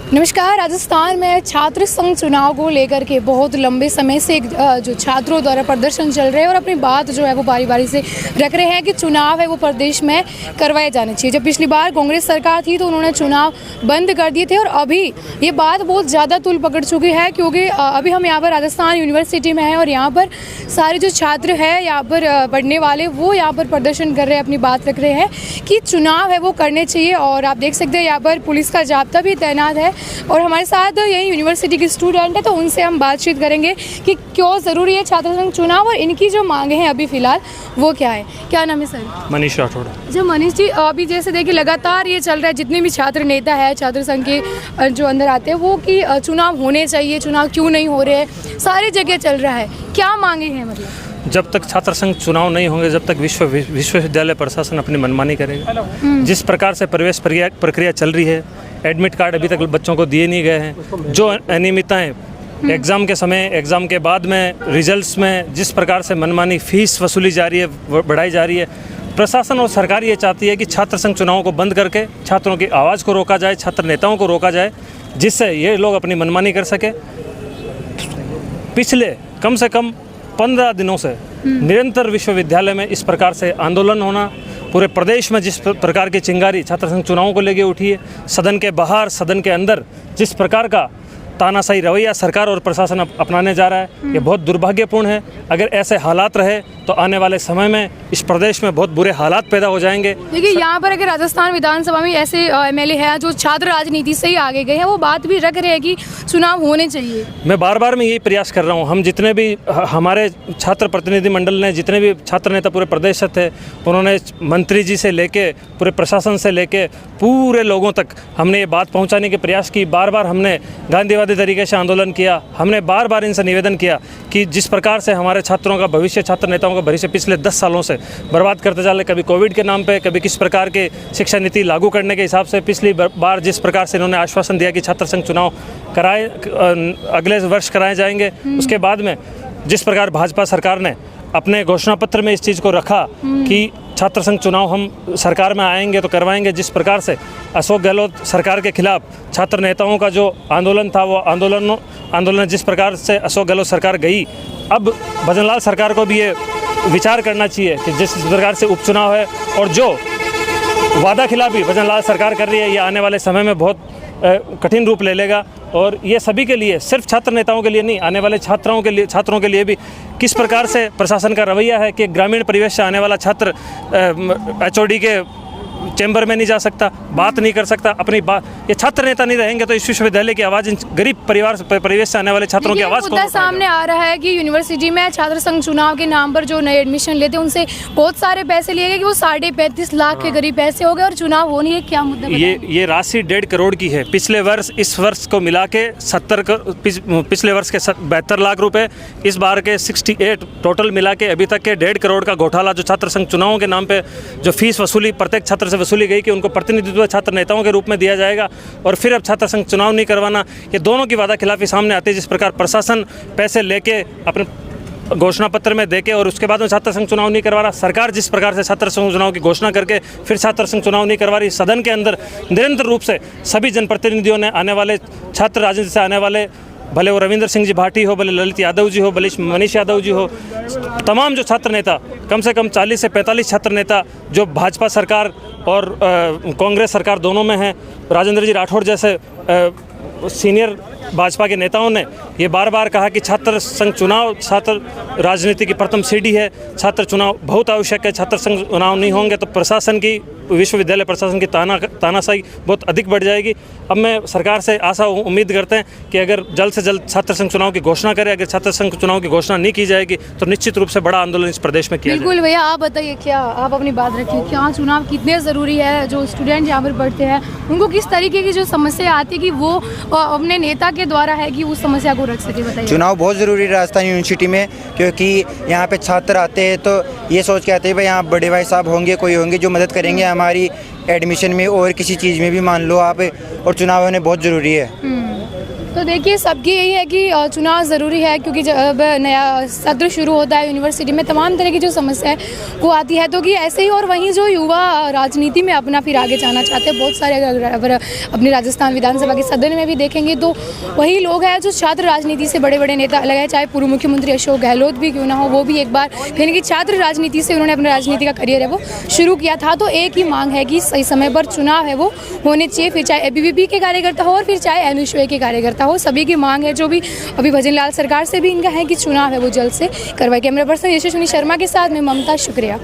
नमस्कार। राजस्थान में छात्र संघ चुनाव को लेकर के बहुत लंबे समय से जो छात्रों द्वारा प्रदर्शन चल रहे हैं और अपनी बात जो है वो बारी बारी से रख रहे हैं कि चुनाव है वो प्रदेश में करवाए जाने चाहिए। जब पिछली बार कांग्रेस सरकार थी तो उन्होंने चुनाव बंद कर दिए थे और अभी ये बात बहुत ज़्यादा तूल पकड़ चुकी है, क्योंकि अभी हम यहाँ पर राजस्थान यूनिवर्सिटी में हैं और यहाँ पर सारे जो छात्र हैं यहाँ पर पढ़ने वाले वो यहाँ पर प्रदर्शन कर रहे हैं, अपनी बात रख रहे हैं कि चुनाव है वो करने चाहिए। और आप देख सकते हैं यहाँ पर पुलिस का जाब्ता भी तैनात है और हमारे साथ यही यूनिवर्सिटी के स्टूडेंट है, तो उनसे हम बातचीत करेंगे कि क्यों ज़रूरी है छात्र संघ चुनाव और इनकी जो मांगे हैं अभी फ़िलहाल वो क्या है। क्या नाम है सर? मनीष राठौड़। जो मनीष जी, अभी जैसे देखिए लगातार ये चल रहा है, जितने भी छात्र नेता है छात्र संघ के जो अंदर आते हैं वो कि चुनाव होने चाहिए, चुनाव क्यों नहीं हो रहे हैं, सारी जगह चल रहा है, क्या मांगे हैं? मतलब जब तक छात्र संघ चुनाव नहीं होंगे जब तक विश्वविद्यालय प्रशासन अपनी मनमानी करेगा। जिस प्रकार से प्रवेश प्रक्रिया चल रही है, एडमिट कार्ड अभी तक बच्चों को दिए नहीं गए हैं, जो अनियमितताएं एग्ज़ाम के समय, एग्ज़ाम के बाद में, रिजल्ट्स में जिस प्रकार से मनमानी फीस वसूली जा रही है, बढ़ाई जा रही है, प्रशासन और सरकार ये चाहती है कि छात्र संघ चुनावों को बंद करके छात्रों की आवाज़ को रोका जाए, छात्र नेताओं को रोका जाए, जिससे ये लोग अपनी मनमानी कर सके। पिछले कम से कम 15 दिनों से निरंतर विश्वविद्यालय में इस प्रकार से आंदोलन होना, पूरे प्रदेश में जिस प्रकार की चिंगारी छात्र संघ चुनावों को लेके उठी है, सदन के बाहर, सदन के अंदर जिस प्रकार का तानाशाही रवैया सरकार और प्रशासन अपनाने जा रहा है, ये बहुत दुर्भाग्यपूर्ण है। अगर ऐसे हालात रहे तो आने वाले समय में इस प्रदेश में बहुत बुरे हालात पैदा हो जाएंगे। देखिए यहाँ पर अगर राजस्थान विधानसभा में ऐसे एमएलए हैं जो छात्र राजनीति से ही आगे गए हैं, वो बात भी रख रहे हैं कि चुनाव होने चाहिए। मैं बार बार मैं यही प्रयास कर रहा हूँ, हम जितने भी हमारे छात्र प्रतिनिधि मंडल ने, जितने भी छात्र नेता पूरे प्रदेश से थे, उन्होंने मंत्री जी से लेके पूरे प्रशासन से लेके पूरे लोगों तक हमने ये बात पहुँचाने के प्रयास की। बार बार हमने गांधीवादी तरीके से आंदोलन किया, हमने बार बार इनसे निवेदन किया कि जिस प्रकार से हमारे छात्रों का भविष्य, छात्र नेताओं का भविष्य पिछले 10 सालों से बर्बाद करते जा रहे, कभी कोविड के नाम पे, कभी किस प्रकार के शिक्षा नीति लागू करने के हिसाब से, पिछली बार जिस प्रकार से इन्होंने आश्वासन दिया कि छात्र संघ चुनाव कराए, अगले वर्ष कराए जाएंगे, उसके बाद में जिस प्रकार भाजपा सरकार ने अपने घोषणा पत्र में इस चीज़ को रखा कि छात्र संघ चुनाव हम सरकार में आएंगे तो करवाएंगे, जिस प्रकार से अशोक गहलोत सरकार के खिलाफ छात्र नेताओं का जो आंदोलन था, वो आंदोलन जिस प्रकार से अशोक गहलोत सरकार गई, अब भजनलाल सरकार को भी ये विचार करना चाहिए कि जिस प्रकार से उपचुनाव है और जो वादा खिलाफी भजनलाल सरकार कर रही है, ये आने वाले समय में बहुत कठिन रूप ले लेगा। और ये सभी के लिए, सिर्फ छात्र नेताओं के लिए नहीं, आने वाले छात्रों के लिए भी किस प्रकार से प्रशासन का रवैया है कि ग्रामीण परिवेश से आने वाला छात्र एचओडी के चैम्बर में नहीं जा सकता, बात नहीं कर सकता, अपनी बात, ये छात्र नेता नहीं रहेंगे तो इस विश्वविद्यालय की आवाज़, गरीब परिवेश से आने वाले छात्रों की आवाज़ मुद्दा सामने आ रहा है कि यूनिवर्सिटी में छात्र संघ चुनाव के नाम पर जो नए एडमिशन लेते हैं उनसे बहुत सारे पैसे लिए गए कि वो 35.5 लाख के करीब पैसे हो गए और चुनाव हो नहीं है। क्या मुद्दा? ये राशि 1.5 करोड़ की है। पिछले वर्ष, इस वर्ष को मिला के 70, पिछले वर्ष के 72 लाख रुपए, इस बार के 68, टोटल मिला के अभी तक के 1.5 करोड़ का घोटाला जो छात्र संघ चुनावों के नाम पे जो फीस वसूली प्रत्येक छात्र से वसूली गई कि उनको प्रतिनिधित्व छात्र नेताओं के रूप में दिया जाएगा और फिर अब छात्र संघ चुनाव नहीं करवाना, ये दोनों की वादा खिलाफी सामने आती है। जिस प्रकार प्रशासन पैसे लेके अपने घोषणा पत्र में देके और उसके बाद में छात्र संघ चुनाव नहीं करवा रहा, सरकार जिस प्रकार से छात्र संघ चुनाव की घोषणा करके फिर छात्र संघ चुनाव नहीं करवा रही, सदन के अंदर निरंतर रूप से सभी जनप्रतिनिधियों ने, आने वाले छात्र राजनीति से आने वाले, भले वो रविंद्र सिंह जी भाटी हो, भले ललित यादव जी हो, भले मनीष यादव जी हो, तमाम जो छात्र नेता, कम से कम 40 से 45 छात्र नेता जो भाजपा सरकार और कांग्रेस सरकार दोनों में हैं, राजेंद्र जी राठौड़ जैसे सीनियर भाजपा के नेताओं ने ये बार बार कहा कि छात्र संघ चुनाव छात्र राजनीति की प्रथम सीढ़ी है, छात्र चुनाव बहुत आवश्यक है, छात्र संघ चुनाव नहीं होंगे तो प्रशासन की, विश्वविद्यालय प्रशासन की तानाशाही बहुत अधिक बढ़ जाएगी। अब मैं सरकार से आशा उम्मीद करते हैं कि अगर जल्द से जल्द छात्र संघ चुनाव की घोषणा करें, अगर छात्र संघ चुनाव की घोषणा नहीं की जाएगी तो निश्चित रूप से बड़ा आंदोलन इस प्रदेश में किया जाएगा। बिल्कुल भैया, आप बताइए, क्या आप अपनी बात रखिए, क्या चुनाव कितने ज़रूरी है? जो स्टूडेंट यहाँ पर पढ़ते हैं उनको किस तरीके की जो समस्या आती है कि वो अपने नेता के द्वारा है कि उस समस्या को रख सके, बताइए। चुनाव बहुत ज़रूरी है राजस्थान यूनिवर्सिटी में, क्योंकि यहाँ पे छात्र आते हैं तो ये सोच के आते हैं भाई यहाँ बड़े भाई साहब होंगे, कोई होंगे जो मदद करेंगे हमारी एडमिशन में और किसी चीज़ में भी, मान लो आप, और चुनाव होने बहुत ज़रूरी है। तो देखिए सबकी यही है कि चुनाव ज़रूरी है, क्योंकि जब नया सत्र शुरू होता है यूनिवर्सिटी में तमाम तरह की जो समस्या है वो आती है, तो कि ऐसे ही। और वहीं जो युवा राजनीति में अपना फिर आगे जाना चाहते हैं, बहुत सारे अगर अपने राजस्थान विधानसभा के सदन में भी देखेंगे तो वही लोग हैं जो छात्र राजनीति से बड़े बड़े नेता अलग है, चाहे पूर्व मुख्यमंत्री अशोक गहलोत भी क्यों ना हो, वो भी एक बार यानी कि छात्र राजनीति से उन्होंने अपना राजनीति का करियर है वो शुरू किया था। तो एक ही मांग है कि सही समय पर चुनाव है वो होने चाहिए, फिर चाहे एबीवीपी के कार्यकर्ता हो और फिर चाहे एनएसयूआई के कार्यकर्ता हो, सभी की मांग है। जो भी अभी भजन लाल सरकार से भी इनका है कि चुनाव है वो जल्द से करवाए। कैमरा पर्सन यशस्विनी शर्मा के साथ में ममता, शुक्रिया।